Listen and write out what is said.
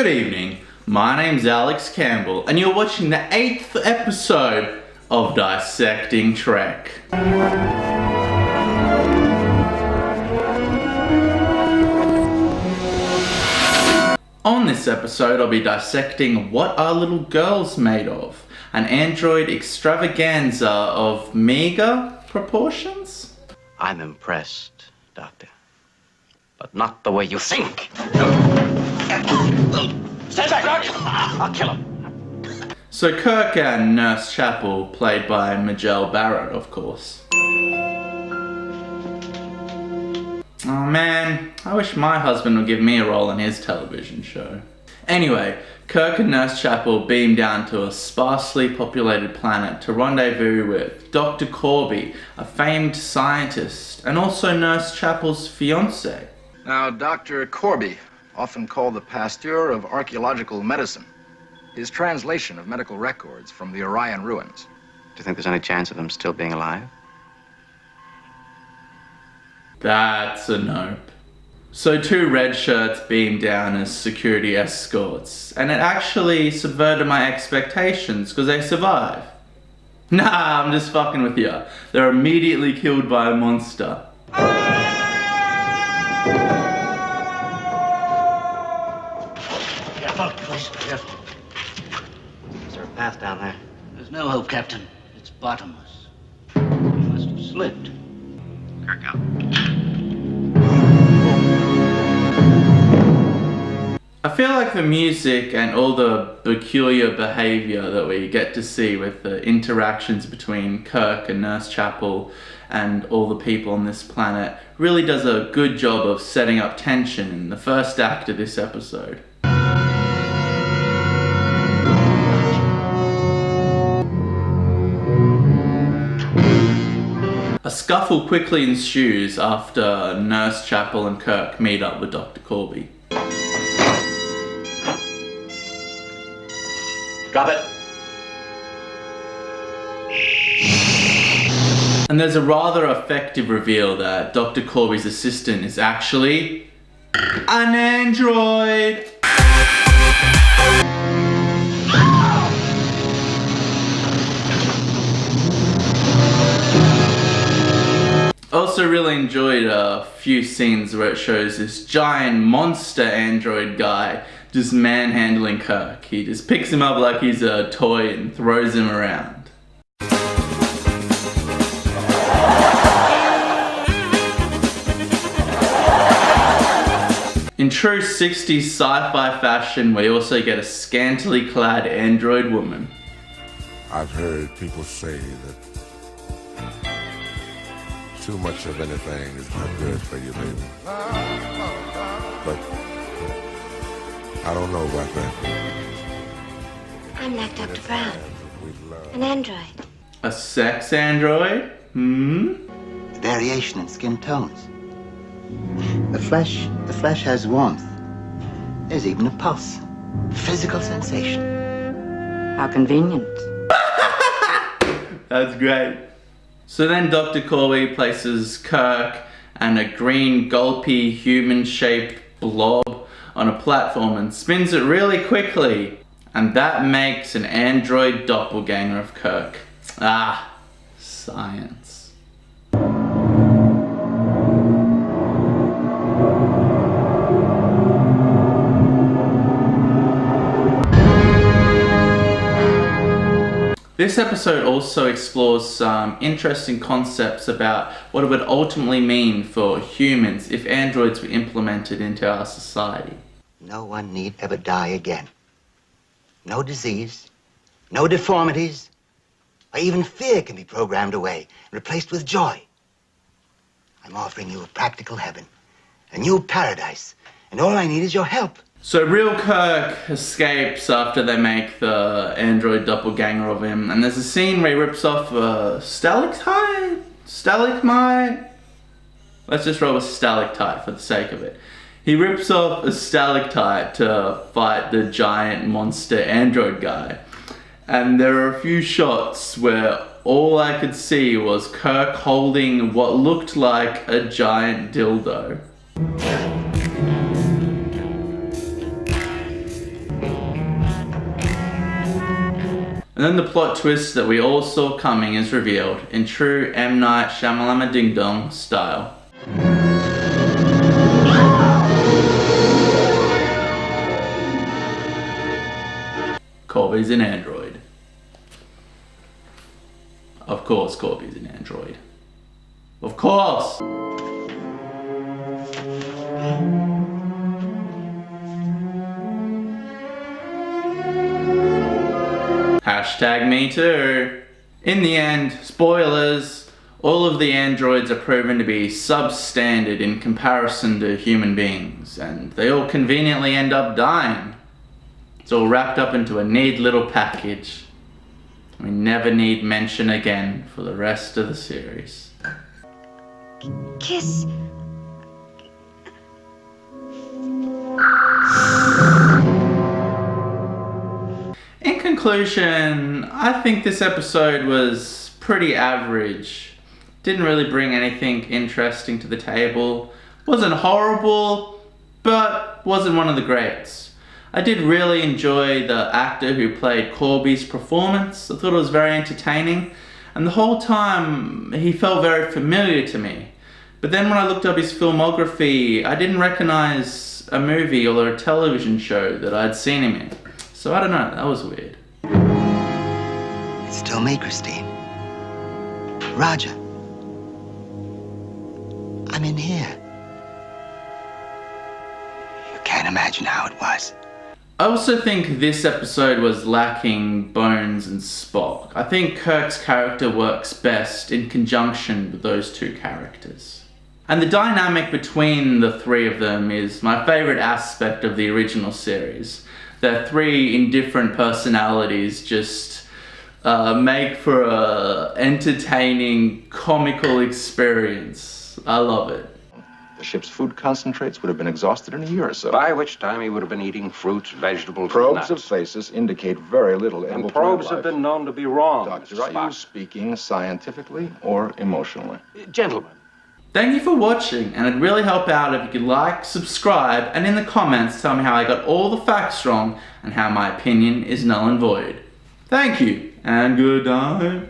Good evening, my name's Alex Campbell and you're watching the 8th episode of Dissecting Trek. On this episode I'll be dissecting what are little girls made of, an android extravaganza of meager proportions? I'm impressed, Doctor. But not the way you think. Stand back, Doc! I'll kill him. So Kirk and Nurse Chapel, played by Majel Barrett, of course. Oh man, I wish my husband would give me a role in his television show. Anyway, Kirk and Nurse Chapel beam down to a sparsely populated planet to rendezvous with Dr. Corby, a famed scientist, and also Nurse Chapel's fiancé. Now, Dr. Corby, often called the Pasteur of archaeological medicine, his translation of medical records from the Orion ruins. Do you think there's any chance of him still being alive? That's a nope. So two red shirts beam down as security escorts, and it actually subverted my expectations because they survive. Nah, I'm just fucking with you. They're immediately killed by a monster. Careful, please, careful. Is there a path down there? There's no hope, Captain. It's bottomless. You must have slipped. Kirk out. I feel like the music and all the peculiar behavior that we get to see with the interactions between Kirk and Nurse Chapel and all the people on this planet really does a good job of setting up tension in the first act of this episode. A scuffle quickly ensues after Nurse Chapel and Kirk meet up with Dr. Corby. Drop it. And there's a rather effective reveal that Dr. Corby's assistant is actually an android! Also really enjoyed a few scenes where it shows this giant monster android guy just manhandling Kirk. He just picks him up like he's a toy and throws him around. In true 60s sci-fi fashion, we also get a scantily clad android woman. I've heard people say that too much of anything is not good for you, baby. But I don't know about that. I'm like Dr. Brown, an android. A sex android? Variation in skin tones. The flesh has warmth. There's even a pulse. Physical sensation. How convenient. That's great. So then Dr. Corby places Kirk and a green gulpy human-shaped blob on a platform and spins it really quickly. And that makes an android doppelganger of Kirk. Ah, science. This episode also explores some interesting concepts about what it would ultimately mean for humans if androids were implemented into our society. No one need ever die again. No disease, no deformities, or even fear can be programmed away and replaced with joy. I'm offering you a practical heaven, a new paradise, and all I need is your help. So real Kirk escapes after they make the android doppelganger of him, and there's a scene where he rips off a stalactite? Let's just roll with stalactite for the sake of it. He rips off a stalactite to fight the giant monster android guy. And there are a few shots where all I could see was Kirk holding what looked like a giant dildo. And then the plot twist that we all saw coming is revealed in true M. Night Shyamalan Ding Dong style. Corby's an android. Of course Corby's an android. Of course! Hashtag me too. In the end, spoilers, all of the androids are proven to be substandard in comparison to human beings, and they all conveniently end up dying. It's all wrapped up into a neat little package. We never need mention again for the rest of the series. Kiss. In conclusion, I think this episode was pretty average. Didn't really bring anything interesting to the table. Wasn't horrible, but wasn't one of the greats. I did really enjoy the actor who played Corby's performance. I thought it was very entertaining, and the whole time he felt very familiar to me. But then when I looked up his filmography, I didn't recognize a movie or a television show that I'd seen him in. So I don't know, that was weird. It's still me, Christine. Roger. I'm in here. You can't imagine how it was. I also think this episode was lacking Bones and Spock. I think Kirk's character works best in conjunction with those two characters. And the dynamic between the three of them is my favorite aspect of the original series. Their three indifferent personalities just make for a entertaining, comical experience. I love it. The ship's food concentrates would have been exhausted in a year or so. By which time he would have been eating fruits, vegetables, Probes and of nuts. faces indicate very little And edible probes plant have life. been known to be wrong, Doctor, Mr. are you Spock. speaking scientifically or emotionally? Gentlemen. Thank you for watching, and it'd really help out if you could like, subscribe, and in the comments tell me how I got all the facts wrong and how my opinion is null and void. Thank you, and good night.